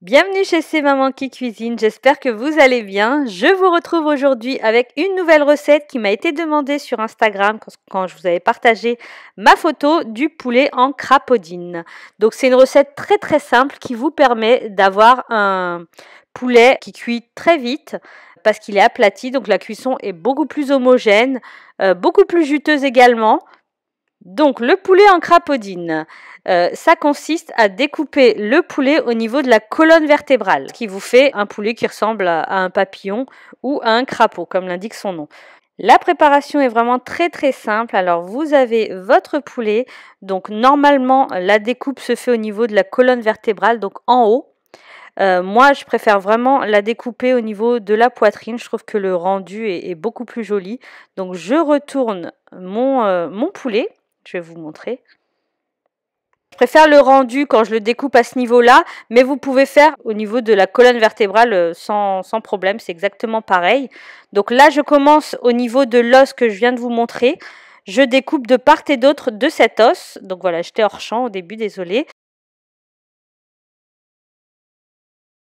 Bienvenue chez C'est Maman qui cuisine, j'espère que vous allez bien. Je vous retrouve aujourd'hui avec une nouvelle recette qui m'a été demandée sur Instagram quand je vous avais partagé ma photo du poulet en crapaudine. Donc c'est une recette très simple qui vous permet d'avoir un poulet qui cuit très vite parce qu'il est aplati, donc la cuisson est beaucoup plus homogène, beaucoup plus juteuse également. Donc le poulet en crapaudine, ça consiste à découper le poulet au niveau de la colonne vertébrale, ce qui vous fait un poulet qui ressemble à un papillon ou à un crapaud, comme l'indique son nom. La préparation est vraiment très simple. Alors vous avez votre poulet, donc normalement la découpe se fait au niveau de la colonne vertébrale, donc en haut. Moi je préfère vraiment la découper au niveau de la poitrine, je trouve que le rendu est beaucoup plus joli. Donc je retourne mon poulet. Je vais vous montrer. Je préfère le rendu quand je le découpe à ce niveau-là, mais vous pouvez faire au niveau de la colonne vertébrale sans problème, c'est exactement pareil. Donc là, je commence au niveau de l'os que je viens de vous montrer. Je découpe de part et d'autre de cet os. Donc voilà, j'étais hors champ au début, désolée.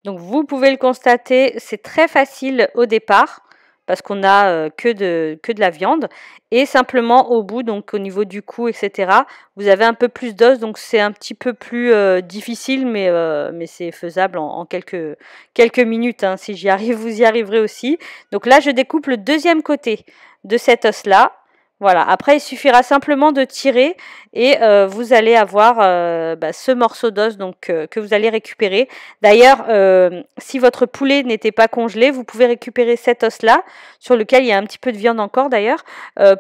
Donc vous pouvez le constater, c'est très facile au départ parce qu'on a que de la viande et simplement au bout, donc au niveau du cou, etc. vous avez un peu plus d'os, donc c'est un petit peu plus difficile, mais c'est faisable en quelques minutes. Hein. Si j'y arrive, vous y arriverez aussi. Donc là, je découpe le deuxième côté de cet os-là. Voilà, après il suffira simplement de tirer et vous allez avoir ce morceau d'os que vous allez récupérer. D'ailleurs, si votre poulet n'était pas congelé, vous pouvez récupérer cet os-là, sur lequel il y a un petit peu de viande encore d'ailleurs,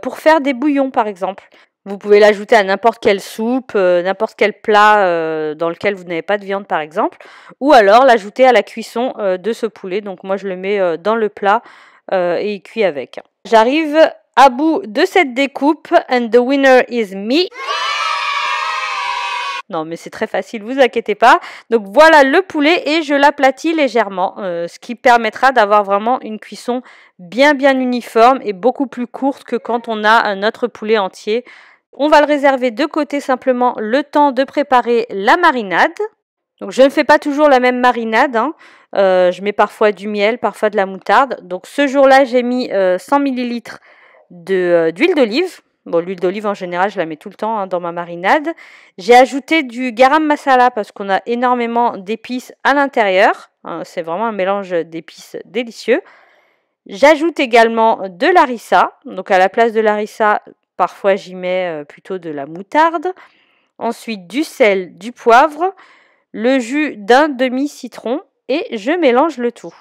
pour faire des bouillons par exemple. Vous pouvez l'ajouter à n'importe quelle soupe, n'importe quel plat dans lequel vous n'avez pas de viande par exemple, ou alors l'ajouter à la cuisson de ce poulet. Donc moi je le mets dans le plat et il cuit avec. J'arrive à bout de cette découpe and the winner is me. Non, mais c'est très facile, vous inquiétez pas. Donc voilà le poulet et je l'aplatis légèrement, ce qui permettra d'avoir vraiment une cuisson bien uniforme et beaucoup plus courte que quand on a un autre poulet entier. On va le réserver de côté simplement le temps de préparer la marinade. Donc je ne fais pas toujours la même marinade, hein. Je mets parfois du miel, parfois de la moutarde. Donc ce jour-là, j'ai mis 100 ml d'huile d'olive. Bon, l'huile d'olive en général, je la mets tout le temps hein, dans ma marinade. J'ai ajouté du garam masala parce qu'on a énormément d'épices à l'intérieur. Hein, c'est vraiment un mélange d'épices délicieux. J'ajoute également de l'harissa. Donc à la place de l'harissa, parfois j'y mets plutôt de la moutarde. Ensuite du sel, du poivre, le jus d'un demi-citron et je mélange le tout.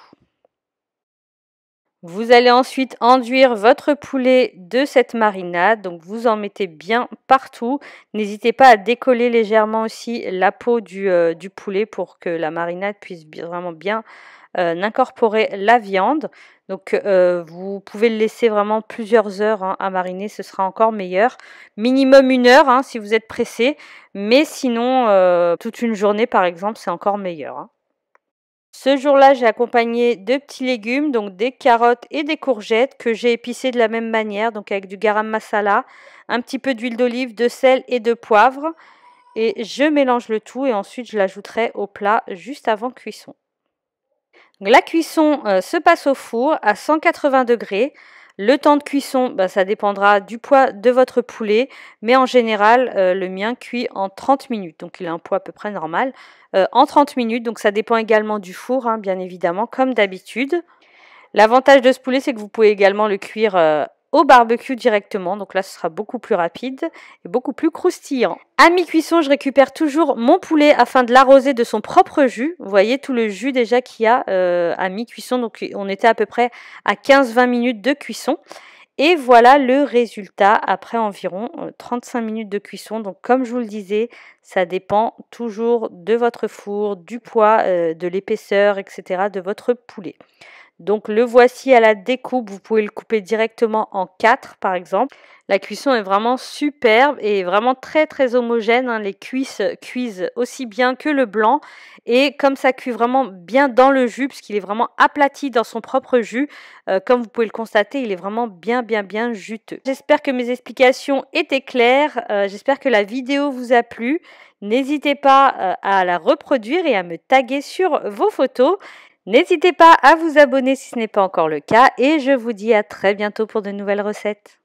Vous allez ensuite enduire votre poulet de cette marinade, donc vous en mettez bien partout. N'hésitez pas à décoller légèrement aussi la peau du poulet pour que la marinade puisse vraiment bien incorporer la viande. Donc vous pouvez le laisser vraiment plusieurs heures hein, à mariner, ce sera encore meilleur. Minimum 1 heure hein, si vous êtes pressé, mais sinon toute une journée par exemple, c'est encore meilleur. Hein. Ce jour-là, j'ai accompagné de petits légumes, donc des carottes et des courgettes que j'ai épicées de la même manière, donc avec du garam masala, un petit peu d'huile d'olive, de sel et de poivre. Et je mélange le tout et ensuite je l'ajouterai au plat juste avant cuisson. Donc, la cuisson se passe au four à 180 degrés. Le temps de cuisson, ça dépendra du poids de votre poulet, mais en général, le mien cuit en 30 minutes, donc il a un poids à peu près normal, en 30 minutes, donc ça dépend également du four, hein, bien évidemment, comme d'habitude. L'avantage de ce poulet, c'est que vous pouvez également le cuire au barbecue directement, donc là ce sera beaucoup plus rapide et beaucoup plus croustillant. À mi-cuisson, je récupère toujours mon poulet afin de l'arroser de son propre jus. Vous voyez tout le jus déjà qu'il y a à mi-cuisson, donc on était à peu près à 15-20 minutes de cuisson. Et voilà le résultat après environ 35 minutes de cuisson. Donc comme je vous le disais, ça dépend toujours de votre four, du poids, de l'épaisseur, etc. de votre poulet. Donc le voici à la découpe, vous pouvez le couper directement en 4 par exemple. La cuisson est vraiment superbe et vraiment très très homogène, hein. Les cuisses cuisent aussi bien que le blanc et comme ça cuit vraiment bien dans le jus, puisqu'il est vraiment aplati dans son propre jus, comme vous pouvez le constater, il est vraiment bien juteux. J'espère que mes explications étaient claires, j'espère que la vidéo vous a plu. N'hésitez pas à la reproduire et à me taguer sur vos photos. N'hésitez pas à vous abonner si ce n'est pas encore le cas et je vous dis à très bientôt pour de nouvelles recettes.